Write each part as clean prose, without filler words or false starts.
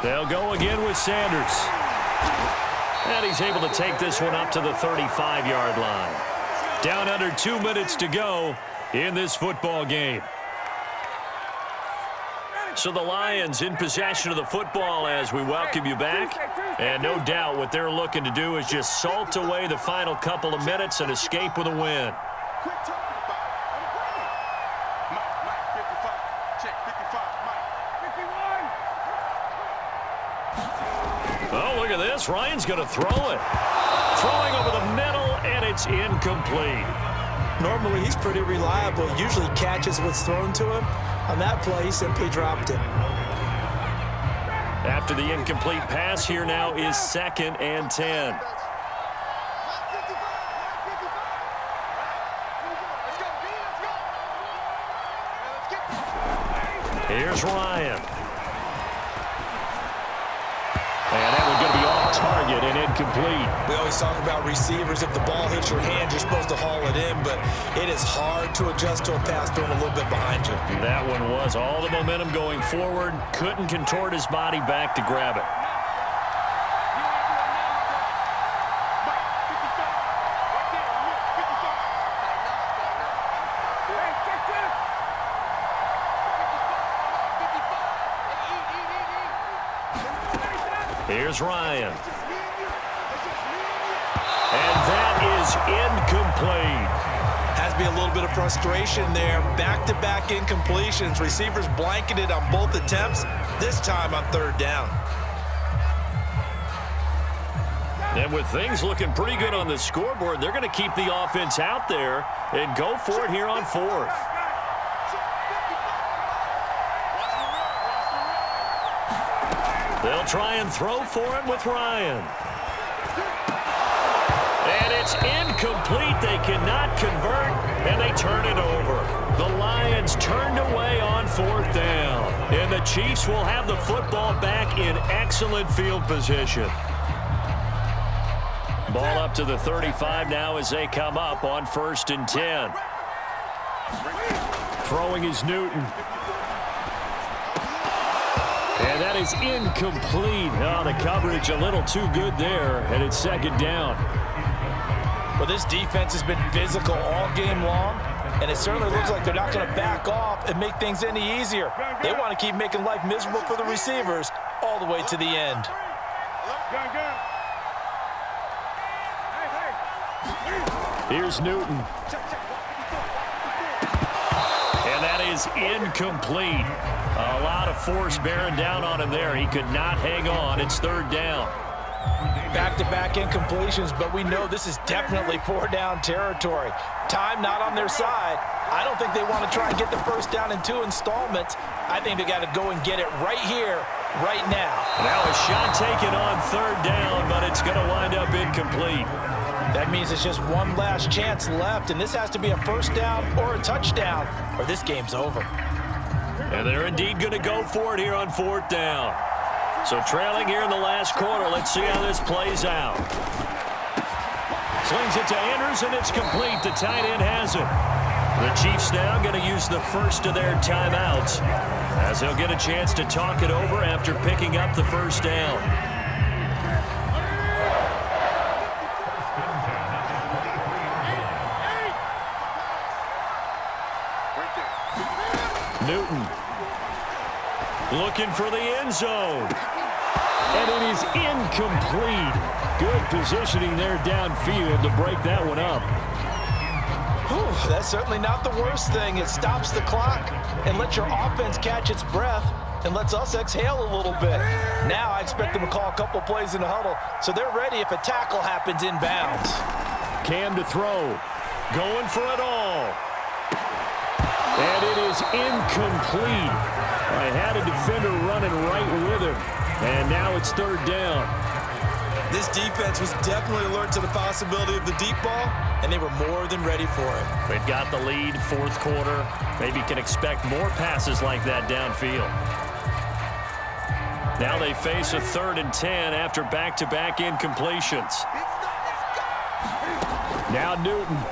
They'll go again with Sanders. And he's able to take this one up to the 35-yard line. Down under 2 minutes to go in this football game. So the Lions in possession of the football as we welcome you back. And no doubt what they're looking to do is just salt away the final couple of minutes and escape with a win. Oh, look at this. Ryan's going to throw it. Throwing over the middle, and it's incomplete. Normally, he's pretty reliable. Usually catches what's thrown to him. On that play, he simply dropped it. After the incomplete pass, here now is 2nd and 10. Here's Ryan. And that one's going to be off target and incomplete. We always talk about receivers. If the ball hits your hand, you're supposed to haul it in, but it is hard to adjust to a pass thrown a little bit behind you. That one was all the momentum going forward. Couldn't contort his body back to grab it. Here's Ryan. And that is incomplete. Has to be a little bit of frustration there. Back-to-back incompletions. Receivers blanketed on both attempts, this time on 3rd down. And with things looking pretty good on the scoreboard, they're going to keep the offense out there and go for it here on 4th. They'll try and throw for it with Ryan. And it's incomplete. They cannot convert, and they turn it over. The Lions turned away on 4th down. And the Chiefs will have the football back in excellent field position. Ball up to the 35 now as they come up on 1st and 10. Throwing is Newton. And that is incomplete. Oh, the coverage a little too good there, and it's 2nd down. Well, this defense has been physical all game long, and it certainly looks like they're not going to back off and make things any easier. They want to keep making life miserable for the receivers all the way to the end. Here's Newton. And that is incomplete. A lot of force bearing down on him there. He could not hang on. It's 3rd down. Back-to-back incompletions, but we know this is definitely 4th-down territory. Time not on their side. I don't think they want to try and get the 1st down in 2 installments. I think they got to go and get it right here, right now. Now a shot taken on 3rd down, but it's going to wind up incomplete. That means it's just one last chance left, and this has to be a 1st down or a touchdown, or this game's over. And they're indeed going to go for it here on 4th down. So trailing here in the last quarter, let's see how this plays out. Slings it to Andrews, and it's complete. The tight end has it. The Chiefs now going to use the first of their timeouts as they'll get a chance to talk it over after picking up the 1st down. Newton looking for the end zone. And it is incomplete. Good positioning there downfield to break that one up. Whew, that's certainly not the worst thing. It stops the clock and lets your offense catch its breath and lets us exhale a little bit. Now I expect them to call a couple plays in the huddle so they're ready if a tackle happens inbounds. Cam to throw. Going for it all. And it is incomplete. I had a defender running right with him. And now it's 3rd down. This defense was definitely alert to the possibility of the deep ball, and they were more than ready for it. They've got the lead, 4th quarter. Maybe can expect more passes like that downfield. Now they face a 3rd and 10 after back-to-back incompletions. Now Newton.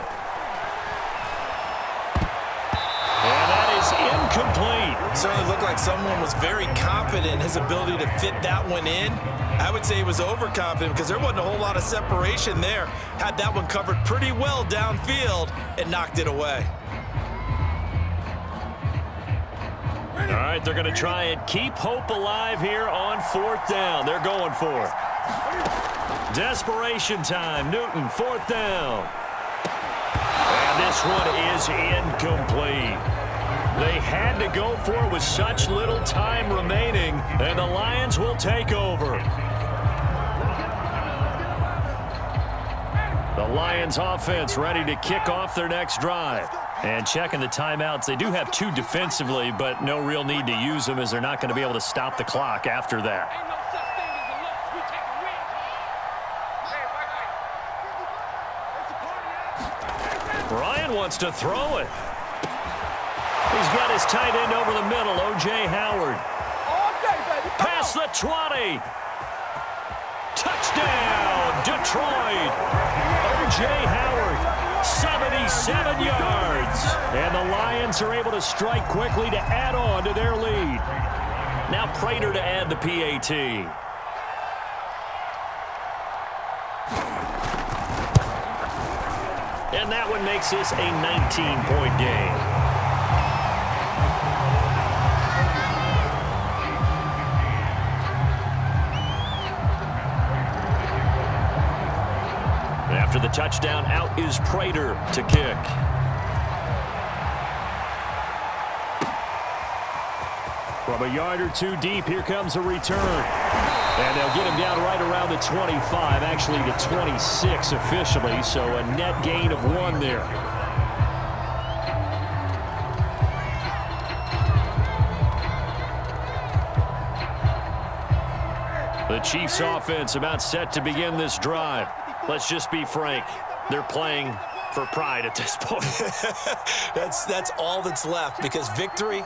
And that is is incomplete. Certainly looked like someone was very confident in his ability to fit that one in. I would say he was overconfident because there wasn't a whole lot of separation there. Had that one covered pretty well downfield and knocked it away. All right, they're going to try and keep hope alive here on 4th down. They're going for it. Desperation time. Newton, 4th down. And this one is incomplete. They had to go for it with such little time remaining, and the Lions will take over. The Lions offense ready to kick off their next drive. And checking the timeouts, they do have 2 defensively, but no real need to use them as they're not going to be able to stop the clock after that. Ryan wants to throw it. He's got his tight end over the middle, O.J. Howard. Past the 20. Touchdown, Detroit. O.J. Howard, 77 yards. And the Lions are able to strike quickly to add on to their lead. Now Prater to add the PAT. And that one makes this a 19-point game. After the touchdown, out is Prater to kick. From a yard or 2 deep, here comes a return. And they'll get him down right around the 25, actually the 26 officially, so a net gain of 1 there. The Chiefs offense about set to begin this drive. Let's just be frank. They're playing for pride at this point. That's all that's left because victory,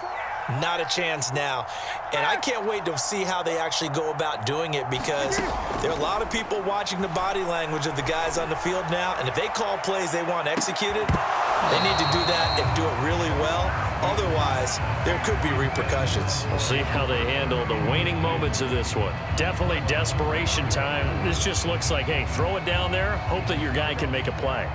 not a chance now. And I can't wait to see how they actually go about doing it because there are a lot of people watching the body language of the guys on the field now. And if they call plays they want executed, they need to do that and do it really well. Otherwise, there could be repercussions. We'll see how they handle the waning moments of this one. Definitely desperation time. This just looks like, hey, throw it down there, hope that your guy can make a play.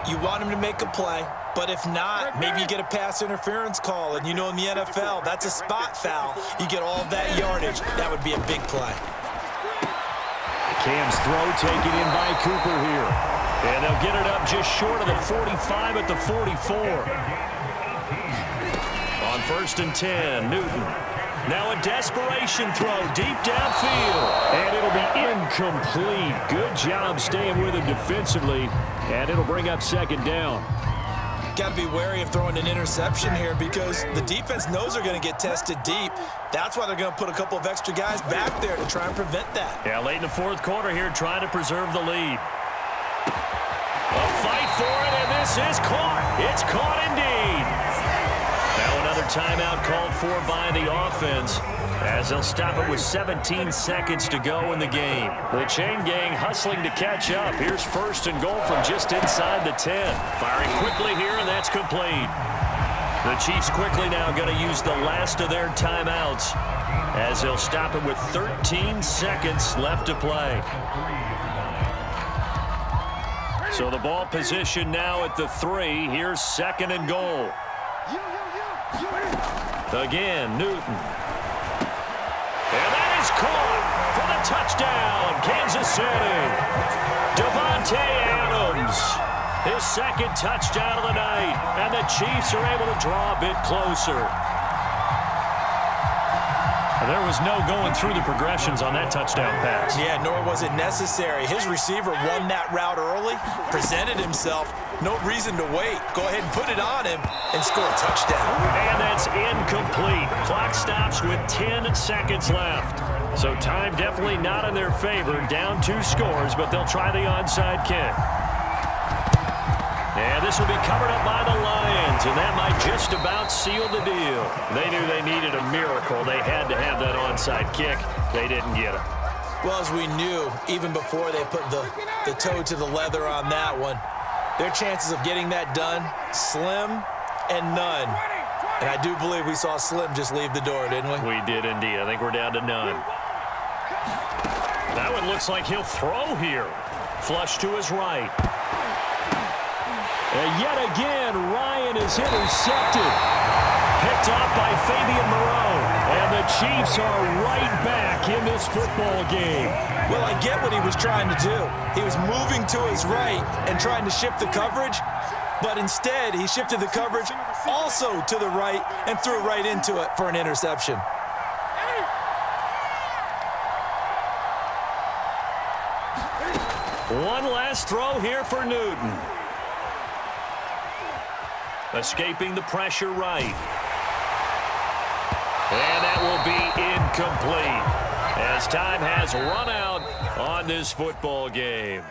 You want him to make a play, but if not, maybe you get a pass interference call. And you know in the NFL, that's a spot foul. You get all of that yardage. That would be a big play. Cam's throw taken in by Cooper here. And they'll get it up just short of the 45 at the 44. On 1st and 10, Newton. Now a desperation throw deep downfield. And it'll be incomplete. Good job staying with him defensively. And it'll bring up 2nd down. Got to be wary of throwing an interception here because the defense knows they're going to get tested deep. That's why they're going to put a couple of extra guys back there to try and prevent that. Yeah, late in the 4th quarter here, trying to preserve the lead. A fight for it, and this is caught. It's caught indeed. Now another timeout called for by the offense as they'll stop it with 17 seconds to go in the game. The chain gang hustling to catch up. Here's 1st and goal from just inside the 10. Firing quickly here, and that's complete. The Chiefs quickly now going to use the last of their timeouts as they'll stop it with 13 seconds left to play. So the ball position now at the 3. Here's 2nd and goal. Again, Newton. And that is caught for the touchdown, Kansas City. Devontae Adams, his 2nd touchdown of the night, and the Chiefs are able to draw a bit closer. There was no going through the progressions on that touchdown pass. Yeah, nor was it necessary. His receiver won that route early, presented himself. No reason to wait. Go ahead and put it on him and score a touchdown. And that's incomplete. Clock stops with 10 seconds left. So time definitely not in their favor. Down 2 scores, but they'll try the onside kick. And this will be covered up by the Lions, and that might just about seal the deal. They knew they needed a miracle. They had to have that onside kick. They didn't get it. Well, as we knew, even before they put the toe to the leather on that one, their chances of getting that done, slim and none. And I do believe we saw Slim just leave the door, didn't we? We did indeed. I think we're down to none. That one looks like he'll throw here. Flush to his right. And yet again, Ryan is intercepted. Picked off by Fabian Moreau. And the Chiefs are right back in this football game. Well, I get what he was trying to do. He was moving to his right and trying to shift the coverage. But instead, he shifted the coverage also to the right and threw right into it for an interception. One last throw here for Newton. Escaping the pressure right. And that will be incomplete as time has run out on this football game.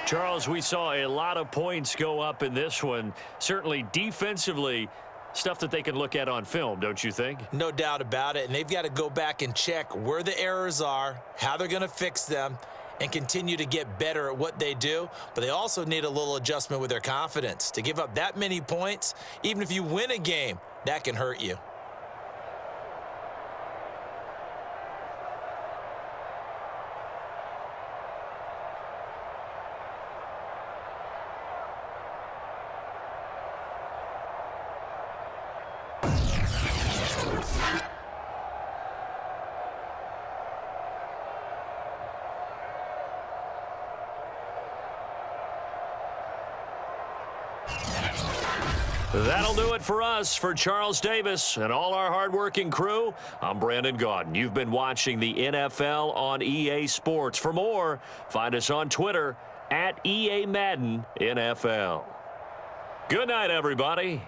Charles, we saw a lot of points go up in this one. Certainly defensively, stuff that they can look at on film, don't you think? No doubt about it. And they've got to go back and check where the errors are, how they're going to fix them, and continue to get better at what they do. But they also need a little adjustment with their confidence. To give up that many points, even if you win a game, that can hurt you. That'll do it for us. For Charles Davis and all our hardworking crew, I'm Brandon Gaudin. You've been watching the NFL on EA Sports. For more, find us on Twitter @EA Madden NFL. Good night, everybody.